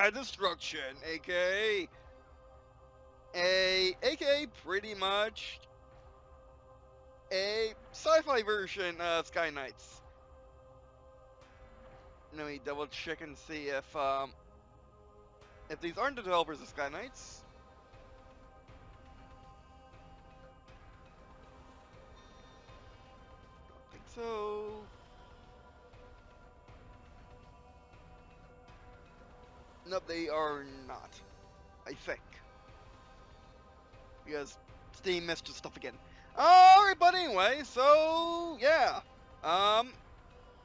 AI Destruction, aka pretty much a sci-fi version of Sky Knights. Let me double check and see if these aren't the developers of Sky Knights. Don't think so. Nope, they are not. I think. Because Steam messed with stuff again. Alright, but anyway, so yeah.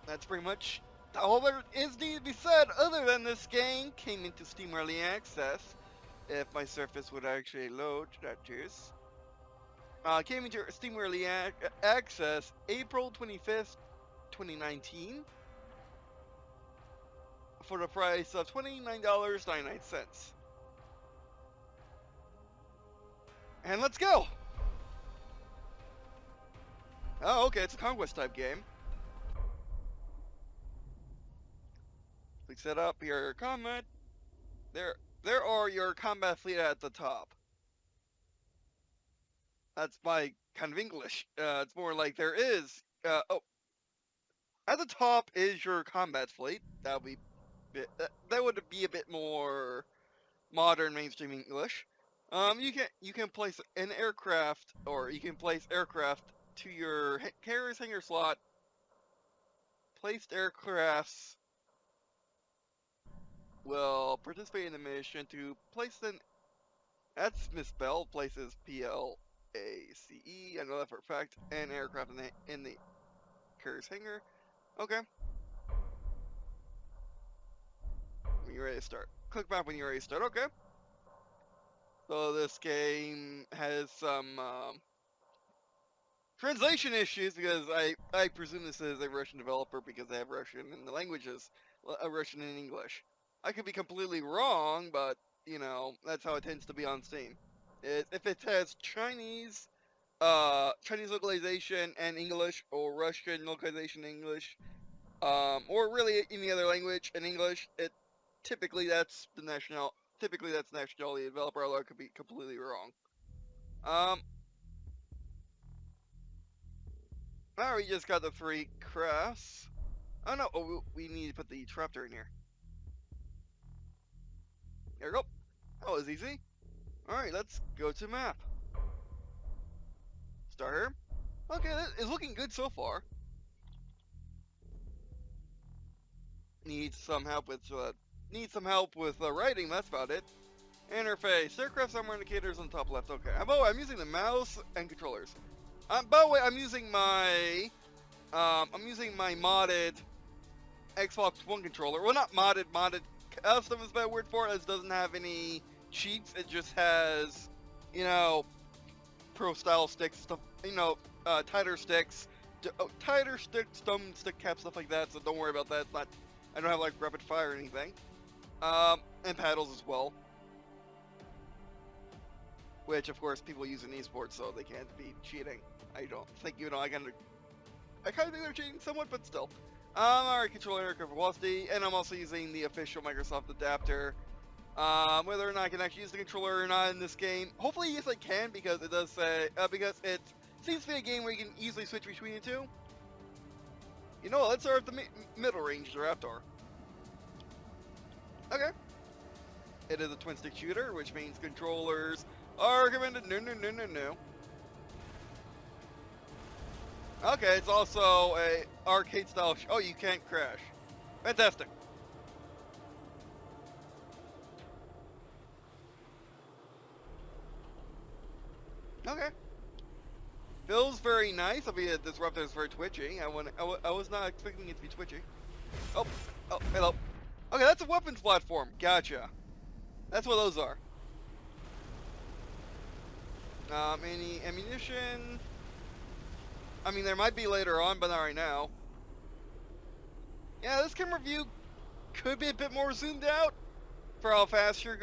That's pretty much all there is needed to be said, other than this game came into Steam Early Access. If my Surface would actually load, that is. Came into Steam Early Access April 25th, 2019. For the price of $29.99. And let's go! Oh, okay, it's a conquest type game. Click set up your combat. There are your combat fleet at the top. That's my kind of English. It's more like there is. At the top is your combat fleet. That would be a bit more modern mainstream English. You can place an aircraft, or you can place aircraft to your carrier's hangar slot. Placed aircrafts will participate in the mission to place an. That's misspelled. Places PLACE. I know that for a fact. An aircraft in the carrier's hangar. Okay. When you're ready to start. Click back when you're ready to start. Okay. So this game has some translation issues because I presume this is a Russian developer because they have Russian in the languages, Russian and English. I could be completely wrong, but you know that's how it tends to be on Steam. If it has Chinese localization and English, or Russian localization and English, or really any other language in English, typically that's the nationality of the developer, although I could be completely wrong. Now we just got the 3 crafts. Oh no, we need to put the traptor in here. There we go. That was easy. Alright, let's go to map. Start here. Okay, that is looking good so far. Need some help with writing, that's about it. Interface. Aircraft armor indicators on the top left. Okay. By the way, I'm using the mouse and controllers. By the way, I'm using my modded Xbox One controller. Well, not modded. Custom is a better word for it. It doesn't have any cheats. It just has, you know, pro style sticks, stuff. You know, tighter sticks, thumb stick caps, stuff like that. So don't worry about that. It's not. I don't have like rapid fire or anything. And paddles as well. Which, of course, people use in esports, so they can't be cheating. I don't think, you know, I kind of think they're cheating somewhat, but still. Alright, controller aircraft velocity, and I'm also using the official Microsoft adapter. Whether or not I can actually use the controller or not in this game, hopefully yes I can, because it does say, because it seems to be a game where you can easily switch between the two. You know what, let's start with the middle range, the Raptor. Okay. It is a twin stick shooter, which means controllers are recommended. No. Okay, it's also a arcade style. Oh, you can't crash. Fantastic. Okay. Feels very nice. Albeit this Raptor is very twitchy. I was not expecting it to be twitchy. Oh, hello. Okay, that's a weapons platform. Gotcha. That's what those are. Any ammunition? I mean, there might be later on, but not right now. Yeah, this camera view could be a bit more zoomed out for how fast you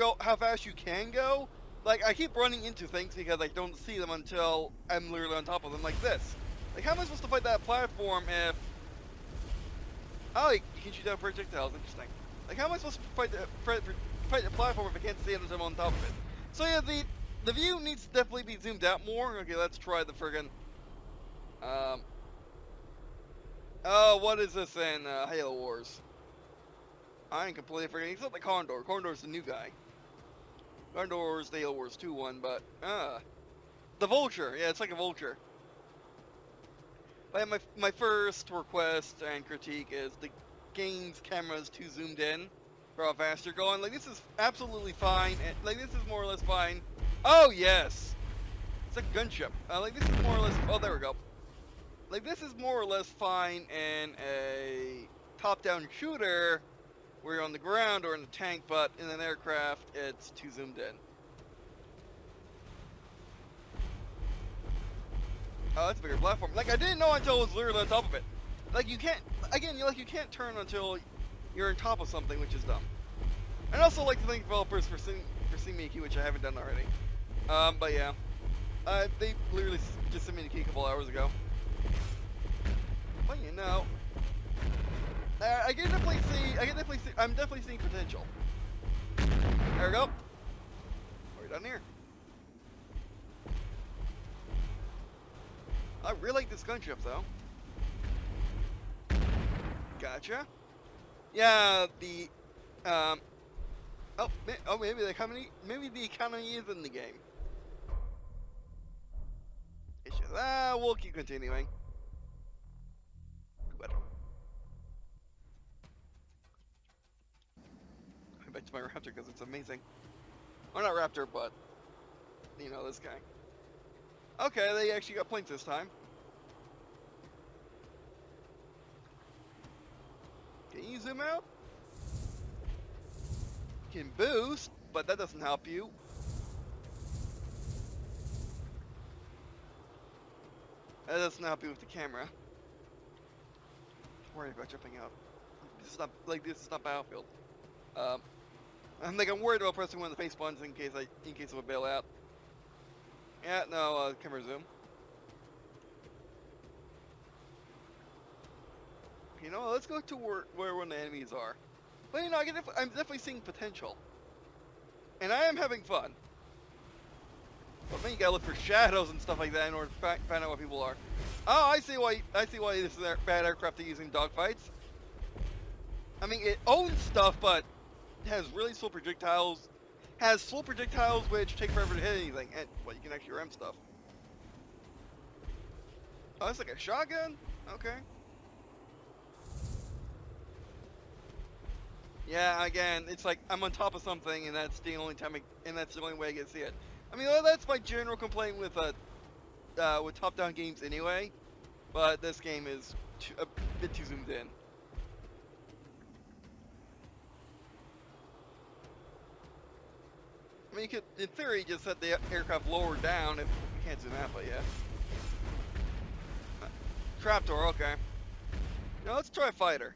can go. Like, I keep running into things because I don't see them until I'm literally on top of them, like this. Like, how am I supposed to fight that platform if... Oh, you can shoot down projectiles. Interesting. Like, how am I supposed to fight platform if I can't see it until I'm on top of it. So yeah, the view needs to definitely be zoomed out more. Okay, let's try the friggin' oh, what is this in Halo Wars? I ain't completely forgetting. Except the Condor. Condor's the new guy. Condor's the Halo Wars 2 one, but the Vulture. Yeah, it's like a Vulture. But my first request and critique is the game's camera's too zoomed in for how fast you're going. Like, this is absolutely fine. Like, this is more or less fine. Oh, yes! It's a gunship. Like, this is more or less... Oh, there we go. Like, this is more or less fine in a top-down shooter where you're on the ground or in a tank, but in an aircraft, it's too zoomed in. Oh, that's a bigger platform. Like, I didn't know until I was literally on top of it. Like, you can't... Again, you can't turn until you're on top of something, which is dumb. I'd also like to thank developers for seeing me a key, which I haven't done already. But yeah. They literally just sent me the key a couple hours ago. Well, you know, I can definitely see, I'm definitely seeing potential. There we go. We're done here. I really like this gunship, though. Gotcha. Yeah, the, maybe the economy is in the game. It's just, we'll keep continuing. Back to my Raptor because it's amazing. Or not Raptor, but you know, this guy. Okay, they actually got points this time. Can you zoom out? You can boost, but that doesn't help you. That doesn't help you with the camera. Don't worry about jumping out. This is not Battlefield. I'm worried about pressing one of the face buttons in case of a bailout. Yeah, no, camera zoom. You know, let's go to where one of the enemies are. But you know, I'm definitely seeing potential, and I am having fun. But then you gotta look for shadows and stuff like that in order to find out what people are. Oh, I see why this is a bad aircraft to use in dogfights. I mean, it owns stuff, but has really slow projectiles. Has slow projectiles which take forever to hit anything, and well, you can actually ram stuff. Oh, it's like a shotgun. Okay. Yeah, again, it's like I'm on top of something, and that's the only way I get to see it. I mean, well, that's my general complaint with top-down games anyway. But this game is a bit too zoomed in. I mean, you could, in theory, just set the aircraft lower down if you can't zoom out, but yeah. Trapdoor, okay. Now let's try a fighter.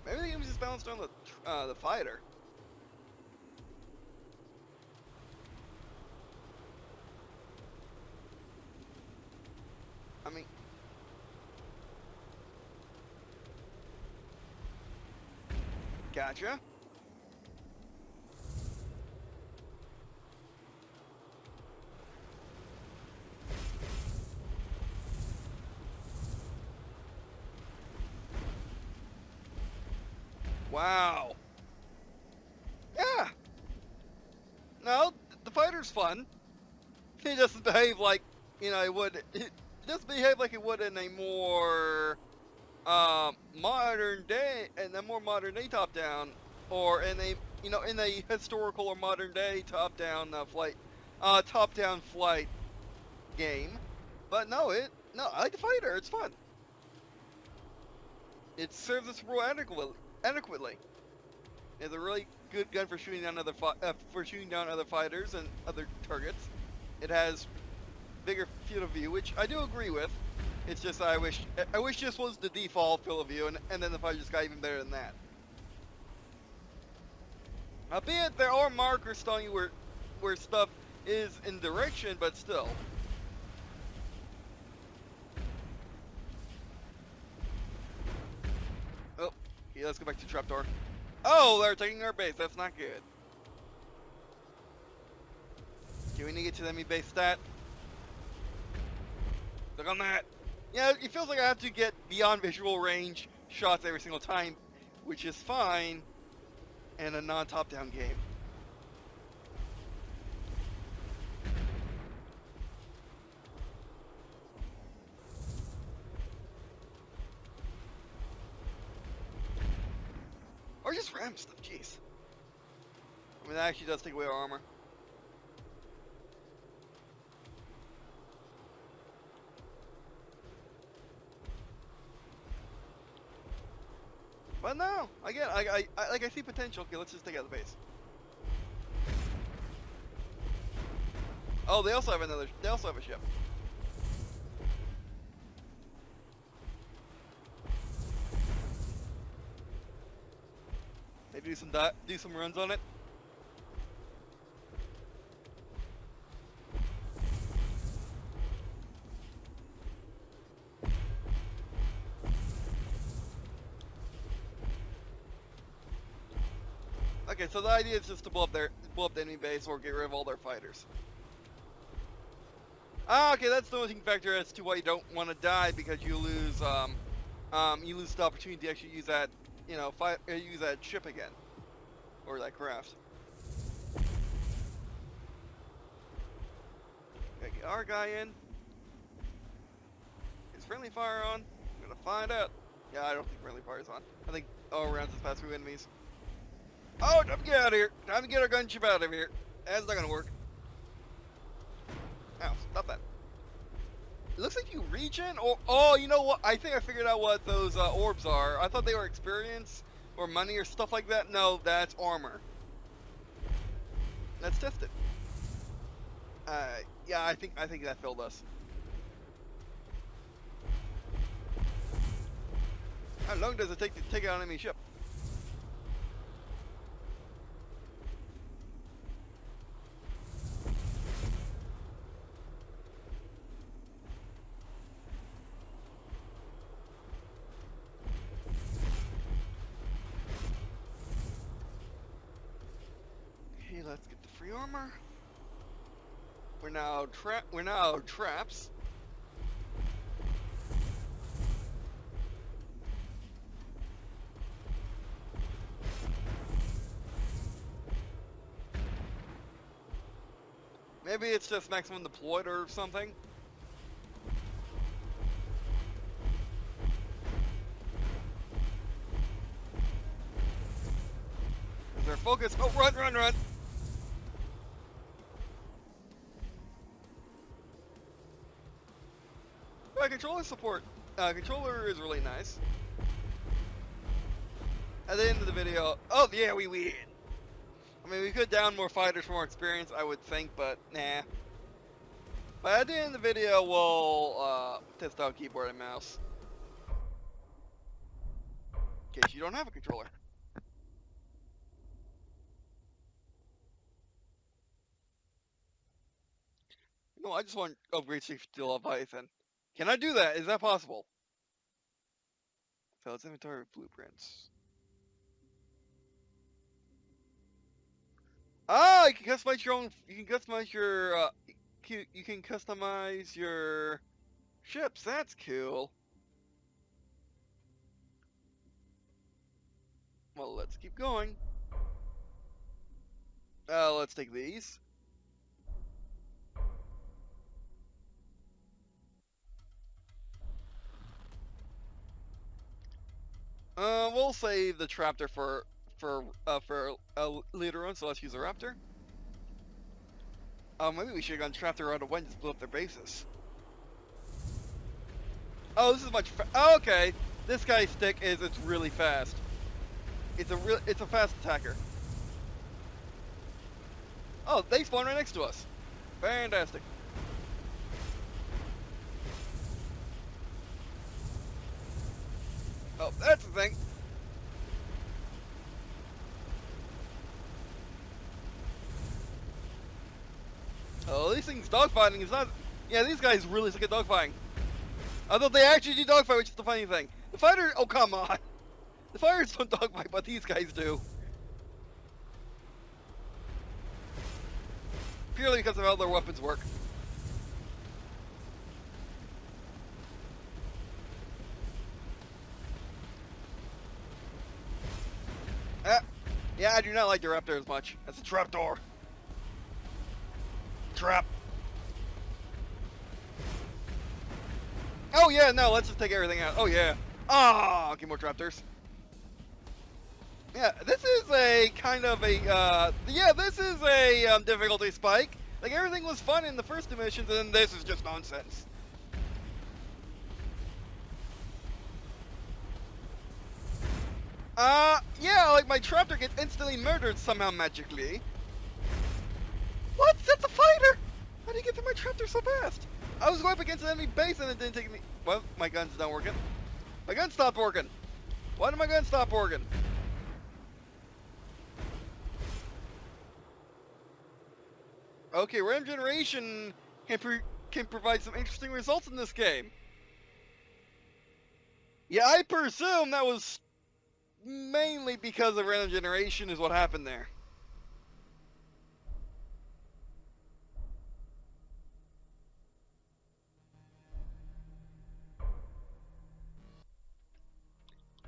Maybe the game just balanced on the fighter. I mean, gotcha. Wow. Yeah. No, the fighter's fun. It doesn't behave like, you know, it would. It doesn't behave like it would in a more modern day top down, or in a in a historical or modern day top down flight game. But no, I like the fighter. It's fun. It serves its role adequately. It's a really good gun for shooting down other fighters and other targets. It has bigger field of view, which I do agree with. It's just I wish this was the default field of view, and then the fighter just got even better than that. Albeit there are markers telling you where stuff is in direction, but still. Okay, let's go back to trapdoor. Oh, they're taking our base. That's not good. Okay, we need to get to the enemy base stat. Look on that. Yeah, it feels like I have to get beyond visual range shots every single time, which is fine in a non-top-down game. Or just ram stuff, jeez. I mean, that actually does take away our armor. But no, again, I see potential. Okay, let's just take out the base. Oh, they also have a ship. Maybe do some runs on it. Okay, so the idea is just to blow up the enemy base or get rid of all their fighters. Ah, okay, that's the limiting factor as to why you don't want to die, because you lose the opportunity to actually use that, use that ship again, or that craft. Okay, get our guy in. Is friendly fire on? I'm gonna find out. Yeah, I don't think friendly fire is on. I think all rounds has passed through enemies. Oh, time to get out of here. Time to get our gunship out of here. That's not gonna work. Ow, stop that. It looks like you regen, or... Oh, you know what? I think I figured out what those orbs are. I thought they were experience, or money, or stuff like that. No, that's armor. Let's test it. Yeah, I think that filled us. How long does it take to take out an enemy ship? Okay, let's get the free armor. We're now traps. Maybe it's just maximum deployed or something. Is there focus? Oh, run, run, run! Controller support. Controller is really nice. At the end of the video, oh yeah, we win. I mean, we could down more fighters for more experience, I would think, but nah. But at the end of the video, we'll test out keyboard and mouse. In case you don't have a controller. No, I just want upgrade safety to Leviathan. Can I do that? Is that possible? So it's inventory of blueprints. Ah, you can customize your own. You can customize your. You can customize your ships. That's cool. Well, let's keep going. Let's take these. We'll save the Traptor for later on. So let's use a Raptor. Maybe we should have gone Traptor right away and just blew up their bases. Oh, this is much. Oh, okay, this guy's stick it's really fast. It's a fast attacker. Oh, they spawn right next to us. Fantastic. Oh, that's the thing. Oh, these things dogfighting is not. Yeah, these guys really suck at dogfighting. Although they actually do dogfight, which is the funny thing. The fighter. Oh, come on. The fighters don't dogfight, but these guys do. Purely because of how their weapons work. Yeah, I do not like the raptor as much. That's a trapdoor. Trap. Oh yeah, no, let's just take everything out. Oh yeah. Ah, okay, more traptors. Yeah, this is a kind of a, yeah, this is a difficulty spike. Like, everything was fun in the first two missions, and then this is just nonsense. Yeah, like, my traptor gets instantly murdered somehow magically. What? That's a fighter! How do you get to my traptor so fast? I was going up against an enemy base and it didn't take me. Well, my gun's not working. My gun stopped working. Why did my gun stop working? Okay, RAM generation can provide some interesting results in this game. Yeah, I presume that was mainly because of random generation is what happened there.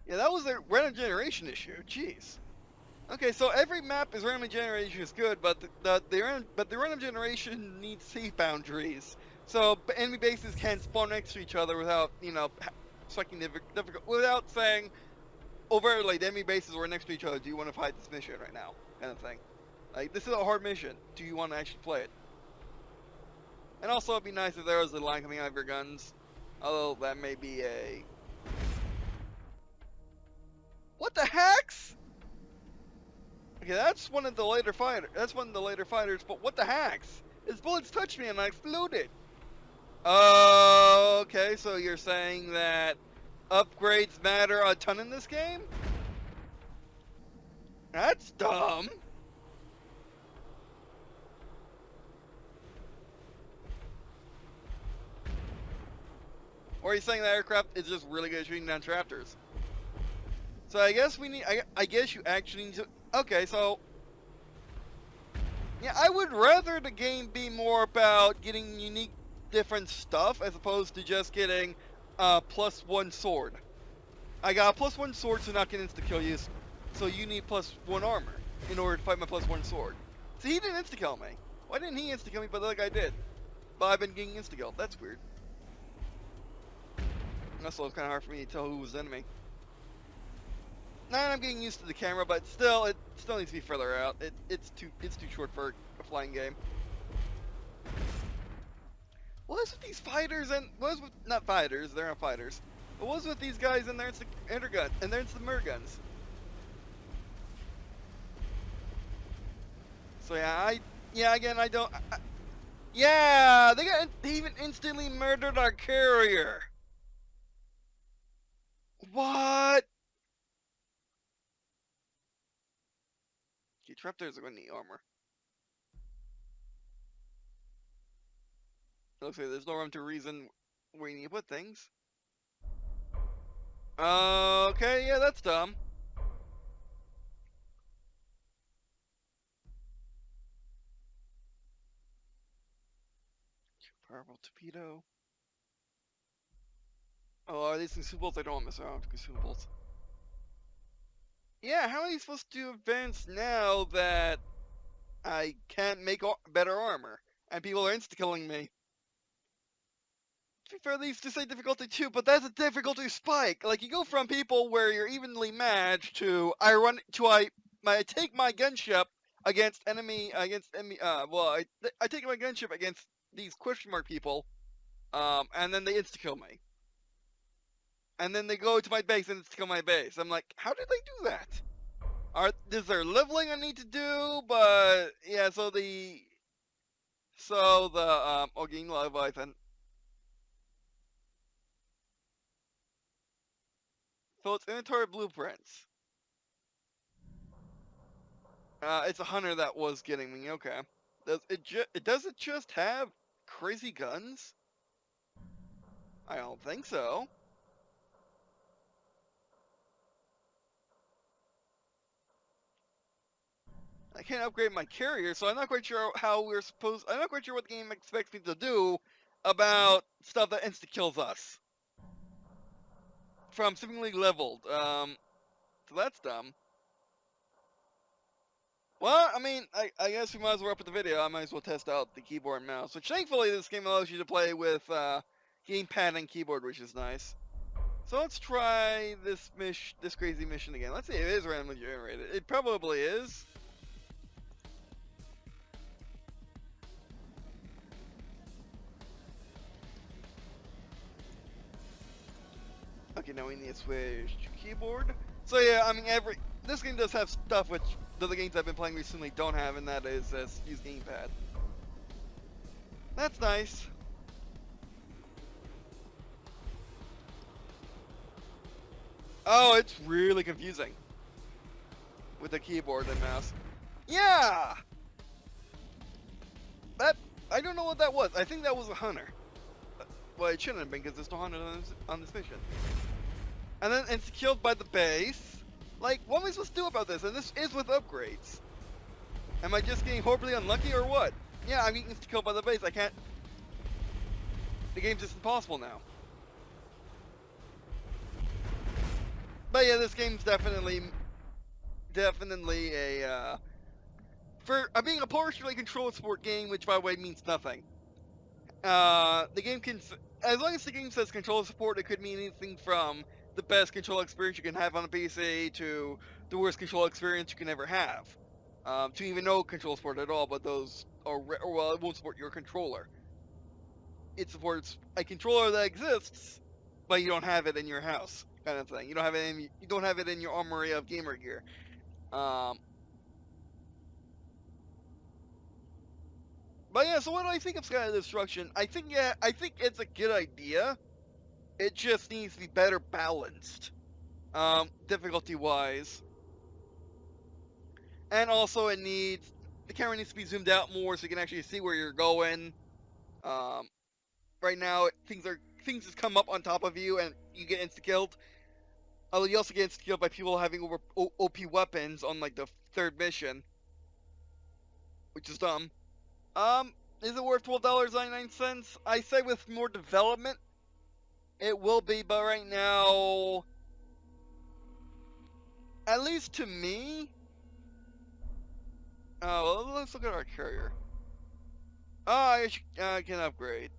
Yeah, that was a random generation issue. Jeez. Okay, so every map is random generation is good, but the random generation needs safe boundaries. So enemy bases can't spawn next to each other without striking difficult without saying overtly the enemy bases were next to each other. Do you want to fight this mission right now? Kind of thing. Like, this is a hard mission. Do you want to actually play it? And also, it'd be nice if there was a line coming out of your guns. Although that may be a. What the hex? Okay, that's one of the later fighters. But what the hex? His bullets touched me and I exploded. Okay, so you're saying that upgrades matter a ton in this game? That's dumb. Or are you saying that aircraft is just really good at shooting down traptors? So I guess we need. I guess you actually need to. Okay, so yeah, I would rather the game be more about getting unique, different stuff as opposed to just getting +1 sword. I got a +1 sword to not get insta kill you, so you need +1 armor in order to fight my +1 sword. See, he didn't insta kill me. Why didn't he insta kill me, but the other guy did? But I've been getting insta killed. That's weird. Also, it's kind of hard for me to tell who was enemy. Now I'm getting used to the camera, but still, it still needs to be further out. It's too short for a flying game. What is with these fighters and what is with not fighters? They're not fighters. But what is with these guys and their intergun and their murder guns? So yeah, again I don't. Yeah, they even instantly murdered our carrier. What? Okay, traptors are going to need armor. It looks like there's no room to reason where you need to put things. Okay, yeah, that's dumb. Powerful torpedo. Oh, are these consumables? I don't want to mess around with consumables. Yeah, how are you supposed to advance now that I can't make better armor and people are insta-killing me? To be fair, these just say difficulty 2, but that's a difficulty spike. Like, you go from people where you're evenly matched to I take my gunship against enemy I take my gunship against these question mark people, and then they insta kill me. And then they go to my base and insta kill my base. I'm like, how did they do that? Is there leveling I need to do? But yeah, getting Leviathan. So it's inventory blueprints. It's a hunter that was getting me. Okay. Does it just have crazy guns? I don't think so. I can't upgrade my carrier, so I'm not quite sure how we're supposed. I'm not quite sure what the game expects me to do about stuff that insta kills us from seemingly leveled. So that's dumb. Well, I mean, I guess we might as well wrap up the video. I might as well test out the keyboard and mouse, which thankfully this game allows you to play with gamepad and keyboard, which is nice. So let's try this crazy mission again. Let's see if it is randomly generated. It probably is. Okay, now we need to switch to keyboard. So yeah, I mean, this game does have stuff which the other games I've been playing recently don't have, and that is use gamepad. That's nice. Oh, it's really confusing with the keyboard and mouse. Yeah! I don't know what that was. I think that was a hunter. Well, it shouldn't have been because there's no hunter on this mission. And then it's killed by the base. Like, what am I supposed to do about this? And this is with upgrades. Am I just getting horribly unlucky or what? Yeah, I'm getting killed by the base. I can't. The game's just impossible now. But yeah, this game's definitely a for being a partially controlled sport game, which by the way means nothing. The game can, as long as the game says controller support, it could mean anything from the best control experience you can have on a PC to the worst control experience you can ever have. To even no control support at all, but those are, well, it won't support your controller. It supports a controller that exists, but you don't have it in your house, kind of thing. You don't have it in your armory of gamer gear. But yeah, so what do I think of Sky of Destruction? I think it's a good idea. It just needs to be better balanced, difficulty-wise. And also the camera needs to be zoomed out more so you can actually see where you're going. Right now, things just come up on top of you and you get insta-killed. Although you also get insta-killed by people having OP weapons on like the third mission, which is dumb. Is it worth $12.99? I say with more development, it will be, but right now, at least to me, well, let's look at our carrier. I can upgrade.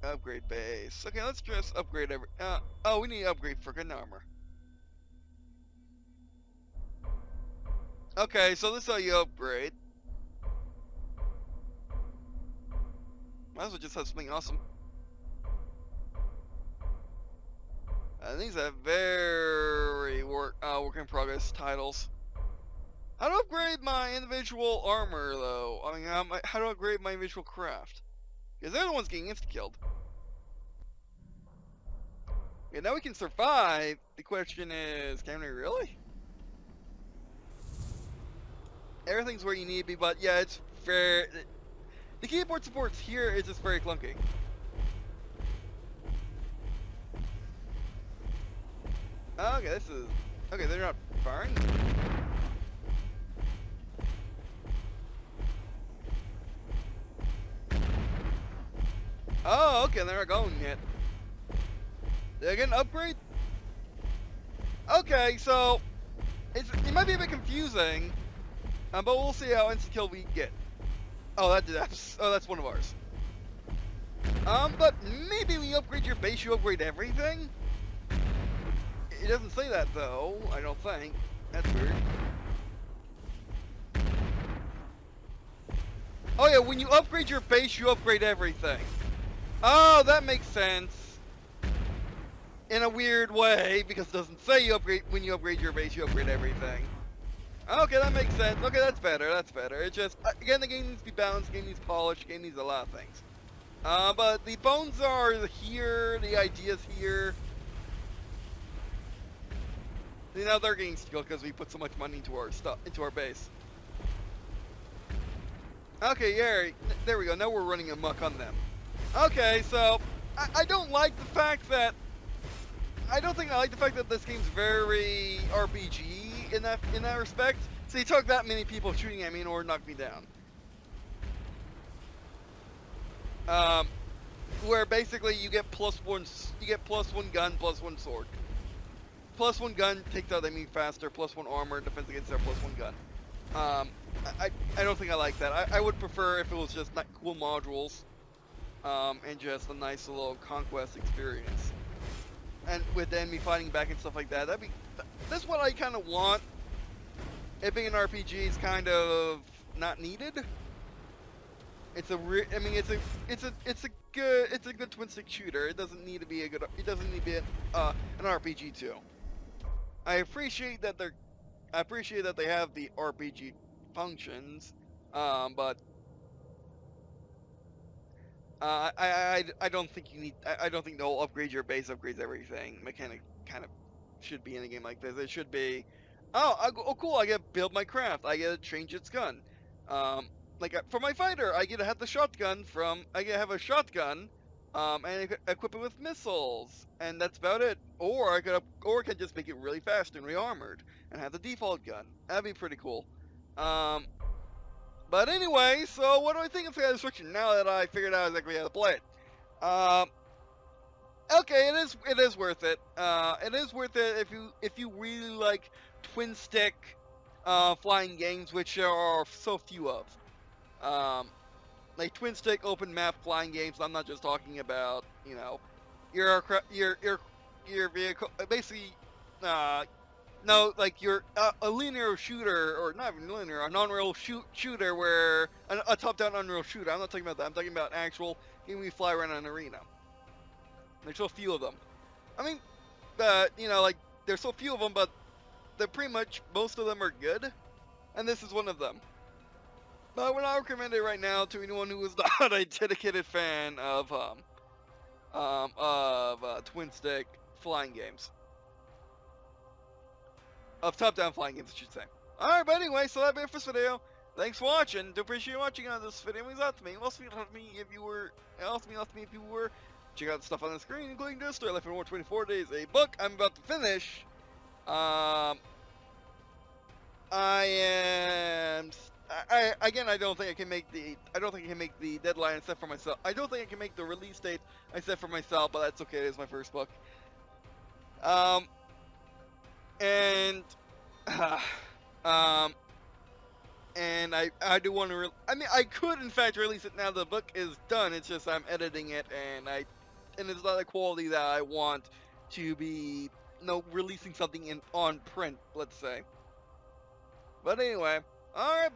Upgrade base. Okay, let's just upgrade we need to upgrade freaking armor. Okay, so this is how you upgrade. Might as well just have something awesome. These are very work in progress titles. How to upgrade my individual armor, though? I mean, how to upgrade my individual craft? Because they're the ones getting insta-killed. Okay, now we can survive. The question is, can we really? Everything's where you need to be, but yeah, it's fair. The keyboard supports here is just very clunky. Okay, okay, they're not firing. Oh, okay, they're not going yet. They're getting an upgrade? Okay, so it might be a bit confusing, but we'll see how insta-kill we get. Oh, that's one of ours. But maybe when you upgrade your base, you upgrade everything? It doesn't say that, though, I don't think. That's weird. Oh yeah, when you upgrade your base, you upgrade everything. Oh, that makes sense. In a weird way, because it doesn't say when you upgrade your base, you upgrade everything. Okay, that makes sense. Okay, that's better. It's just, again, the game needs to be balanced, the game needs polish, the game needs a lot of things. But the bones are here, the idea's here. See, now they're getting skilled because we put so much money into our base. Okay, yeah, there we go. Now we're running amok on them. Okay, so I don't like the fact that this game's very RPG in that respect. So it took that many people shooting at me in order to knock me down. Where basically you get +1 gun, +1 sword. +1 gun takes out enemy faster, +1 armor, defense against their +1 gun. I don't think I like that. I would prefer if it was just not cool modules, and just a nice little conquest experience. And with the enemy fighting back and stuff like that, that's what I kind of want. It being an RPG is kind of not needed. It's a good twin stick shooter. It doesn't need to be an RPG too. I appreciate that they have the RPG functions, but I don't think you need. I don't think the whole upgrade your base, upgrades everything mechanic kind of should be in a game like this. It should be, oh cool, I get to build my craft. I get to change its gun. Like for my fighter, I get to have the shotgun have a shotgun, and equip it with missiles, and that's about it. Or I can just make it really fast and re-armored and have the default gun. That'd be pretty cool. But anyway, so what do I think of the restriction now that I figured out exactly how to play it? Okay, it is worth it. It is worth it if you really like twin stick flying games, which there are so few of. Like twin stick open map flying games. I'm not just talking about, you know, your vehicle, basically. No, like you're a linear shooter, or not even linear, a non-real shooter where a top-down unreal shooter. I'm not talking about that. I'm talking about actual game we fly around an arena. There's so few of them. I mean, you know, like there's so few of them, but they're pretty much most of them are good, and this is one of them. But I would not recommend it right now to anyone who is not a dedicated fan of twin stick flying games. Of top-down flying games, I should say. Alright, but anyway, so that'll be it for this video. Thanks for watching. Do appreciate you watching on this video. It means a lot to me. It also means a lot to me if you were. Check out the stuff on the screen, including this Story Life in War 24 Days, a book I'm about to finish. I don't think I can make the deadline I set for myself. I don't think I can make the release date I set for myself, but that's okay. It is my first book. And I do want to. I mean, I could in fact release it now. The book is done. It's just I'm editing it, and it's not the quality that I want to be. Releasing something on print, let's say. But anyway, alright.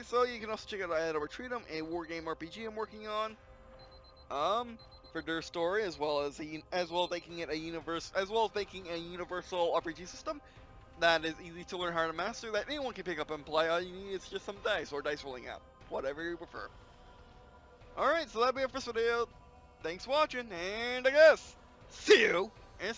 So you can also check out I Had Over Freedom, a wargame RPG I'm working on. For their story, as well as making a universal RPG system that is easy to learn how to master, that anyone can pick up and play. All you need is just some dice or dice rolling out, whatever you prefer. Alright, so that'll be it for this video. Thanks for watching, and I guess see you in